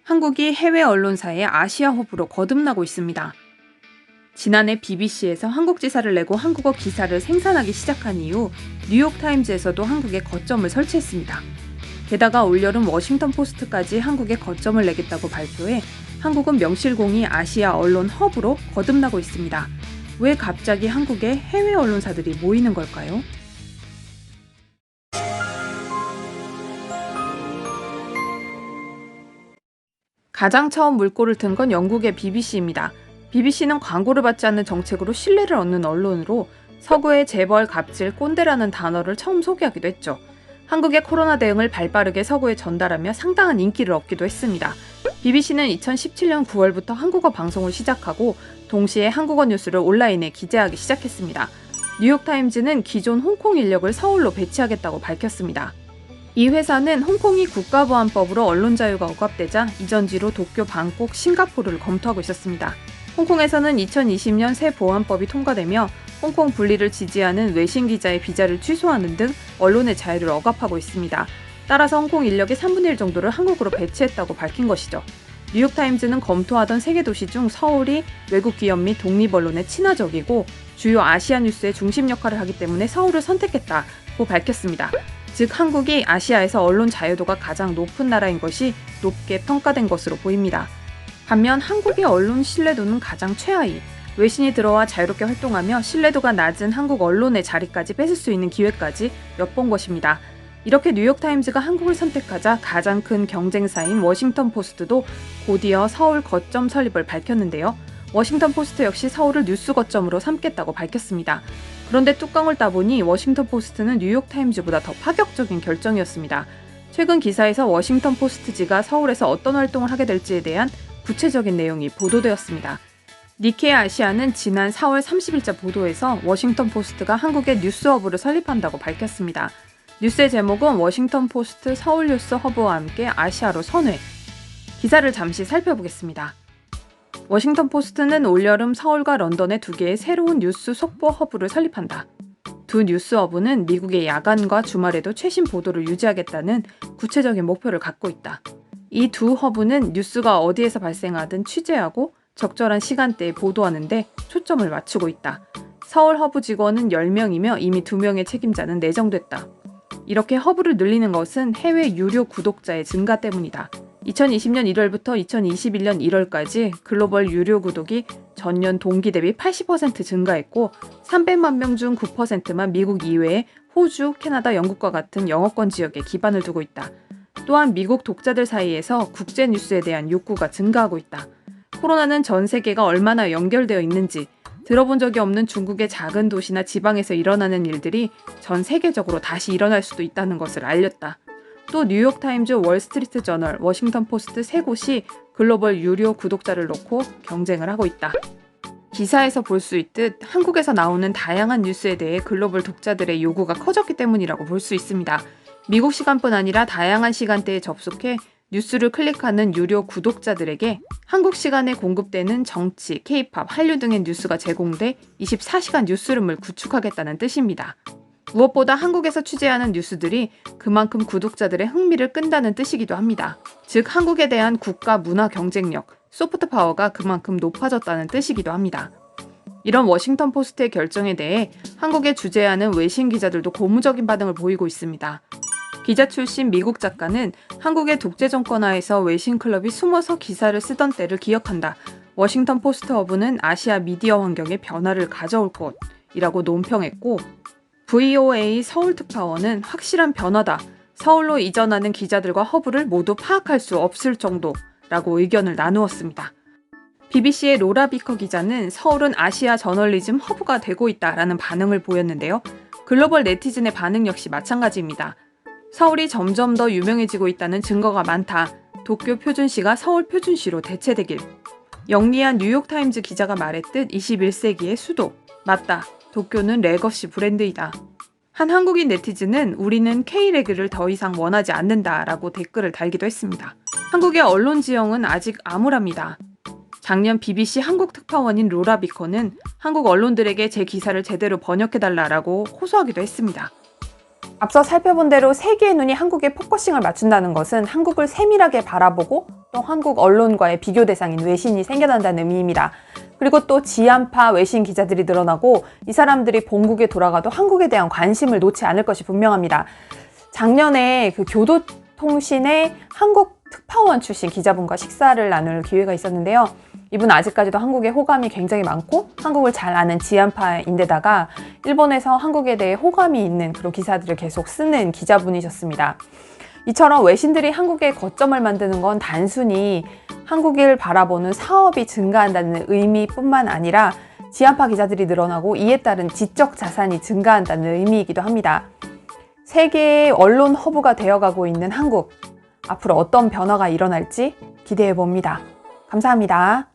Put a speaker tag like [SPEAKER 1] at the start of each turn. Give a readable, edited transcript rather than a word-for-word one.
[SPEAKER 1] 한국이 해외 언론사의 아시아 허브로 거듭나고 있습니다. 지난해 BBC에서 한국 지사를 내고 한국어 기사를 생산하기 시작한 이후 뉴욕타임즈에서도 한국에 거점을 설치했습니다. 게다가 올여름 워싱턴 포스트까지 한국에 거점을 내겠다고 발표해 한국은 명실공히 아시아 언론 허브로 거듭나고 있습니다. 왜 갑자기 한국에 해외 언론사들이 모이는 걸까요? 가장 처음 물꼬를 튼 건 영국의 BBC입니다. BBC는 광고를 받지 않는 정책으로 신뢰를 얻는 언론으로 서구의 재벌, 갑질, 꼰대라는 단어를 처음 소개하기도 했죠. 한국의 코로나 대응을 발빠르게 서구에 전달하며 상당한 인기를 얻기도 했습니다. BBC는 2017년 9월부터 한국어 방송을 시작하고 동시에 한국어 뉴스를 온라인에 기재하기 시작했습니다. 뉴욕타임즈는 기존 홍콩 인력을 서울로 배치하겠다고 밝혔습니다. 이 회사는 홍콩이 국가보안법으로 언론 자유가 억압되자 이전지로 도쿄, 방콕, 싱가포르를 검토하고 있었습니다. 홍콩에서는 2020년 새 보안법이 통과되며 홍콩 분리를 지지하는 외신 기자의 비자를 취소하는 등 언론의 자유를 억압하고 있습니다. 따라서 홍콩 인력의 3분의 1 정도를 한국으로 배치했다고 밝힌 것이죠. 뉴욕타임즈는 검토하던 세계 도시 중 서울이 외국 기업 및 독립언론에 친화적이고 주요 아시아 뉴스의 중심 역할을 하기 때문에 서울을 선택했다고 밝혔습니다. 즉 한국이 아시아에서 언론 자유도가 가장 높은 나라인 것이 높게 평가된 것으로 보입니다. 반면 한국의 언론 신뢰도는 가장 최하위, 외신이 들어와 자유롭게 활동하며 신뢰도가 낮은 한국 언론의 자리까지 뺏을 수 있는 기회까지 엿본 것입니다. 이렇게 뉴욕타임즈가 한국을 선택하자 가장 큰 경쟁사인 워싱턴 포스트도 곧이어 서울 거점 설립을 밝혔는데요. 워싱턴 포스트 역시 서울을 뉴스 거점으로 삼겠다고 밝혔습니다. 그런데 뚜껑을 따보니 워싱턴 포스트는 뉴욕타임즈보다 더 파격적인 결정이었습니다. 최근 기사에서 워싱턴 포스트지가 서울에서 어떤 활동을 하게 될지에 대한 구체적인 내용이 보도되었습니다. 니케이 아시아는 지난 4월 30일자 보도에서 워싱턴 포스트가 한국의 뉴스 허브를 설립한다고 밝혔습니다. 뉴스의 제목은 워싱턴 포스트 서울 뉴스 허브와 함께 아시아로 선회. 기사를 잠시 살펴보겠습니다. 워싱턴 포스트는 올여름 서울과 런던에 2개의 새로운 뉴스 속보 허브를 설립한다. 두 뉴스 허브는 미국의 야간과 주말에도 최신 보도를 유지하겠다는 구체적인 목표를 갖고 있다. 이 두 허브는 뉴스가 어디에서 발생하든 취재하고 적절한 시간대에 보도하는 데 초점을 맞추고 있다. 서울 허브 직원은 10명이며 이미 2명의 책임자는 내정됐다. 이렇게 허브를 늘리는 것은 해외 유료 구독자의 증가 때문이다. 2020년 1월부터 2021년 1월까지 글로벌 유료 구독이 전년 동기 대비 80% 증가했고 300만 명 중 9%만 미국 이외의 호주, 캐나다, 영국과 같은 영어권 지역에 기반을 두고 있다. 또한 미국 독자들 사이에서 국제 뉴스에 대한 욕구가 증가하고 있다. 코로나는 전 세계가 얼마나 연결되어 있는지, 들어본 적이 없는 중국의 작은 도시나 지방에서 일어나는 일들이 전 세계적으로 다시 일어날 수도 있다는 것을 알렸다. 또 뉴욕타임즈, 월스트리트 저널, 워싱턴 포스트 세 곳이 글로벌 유료 구독자를 놓고 경쟁을 하고 있다. 기사에서 볼 수 있듯 한국에서 나오는 다양한 뉴스에 대해 글로벌 독자들의 요구가 커졌기 때문이라고 볼 수 있습니다. 미국 시간뿐 아니라 다양한 시간대에 접속해 뉴스를 클릭하는 유료 구독자들에게 한국 시간에 공급되는 정치, K-팝, 한류 등의 뉴스가 제공돼 24시간 뉴스룸을 구축하겠다는 뜻입니다. 무엇보다 한국에서 취재하는 뉴스들이 그만큼 구독자들의 흥미를 끈다는 뜻이기도 합니다. 즉 한국에 대한 국가 문화 경쟁력, 소프트 파워가 그만큼 높아졌다는 뜻이기도 합니다. 이런 워싱턴 포스트의 결정에 대해 한국에 주재하는 외신 기자들도 고무적인 반응을 보이고 있습니다. 기자 출신 미국 작가는 한국의 독재 정권하에서 외신 클럽이 숨어서 기사를 쓰던 때를 기억한다. 워싱턴 포스트 허브는 아시아 미디어 환경에 변화를 가져올 것이라고 논평했고 VOA 서울 특파원은 확실한 변화다. 서울로 이전하는 기자들과 허브를 모두 파악할 수 없을 정도라고 의견을 나누었습니다. BBC의 로라 비커 기자는 서울은 아시아 저널리즘 허브가 되고 있다라는 반응을 보였는데요. 글로벌 네티즌의 반응 역시 마찬가지입니다. 서울이 점점 더 유명해지고 있다는 증거가 많다. 도쿄 표준시가 서울 표준시로 대체되길. 영리한 뉴욕타임즈 기자가 말했듯 21세기의 수도. 맞다. 도쿄는 레거시 브랜드이다. 한 한국인 네티즌은 우리는 K레그를 더 이상 원하지 않는다라고 댓글을 달기도 했습니다. 한국의 언론 지형은 아직 암울합니다. 작년 BBC 한국 특파원인 로라 비커는 한국 언론들에게 제 기사를 제대로 번역해달라고 호소하기도 했습니다. 앞서 살펴본 대로 세계의 눈이 한국에 포커싱을 맞춘다는 것은 한국을 세밀하게 바라보고 또 한국 언론과의 비교 대상인 외신이 생겨난다는 의미입니다. 그리고 또 지한파 외신 기자들이 늘어나고 이 사람들이 본국에 돌아가도 한국에 대한 관심을 놓지 않을 것이 분명합니다. 작년에 그 교도통신의 한국 특파원 출신 기자분과 식사를 나눌 기회가 있었는데요. 이분 아직까지도 한국에 호감이 굉장히 많고 한국을 잘 아는 지한파인데다가 일본에서 한국에 대해 호감이 있는 그런 기사들을 계속 쓰는 기자분이셨습니다. 이처럼 외신들이 한국의 거점을 만드는 건 단순히 한국을 바라보는 사업이 증가한다는 의미뿐만 아니라 지한파 기자들이 늘어나고 이에 따른 지적 자산이 증가한다는 의미이기도 합니다. 세계의 언론 허브가 되어가고 있는 한국, 앞으로 어떤 변화가 일어날지 기대해 봅니다. 감사합니다.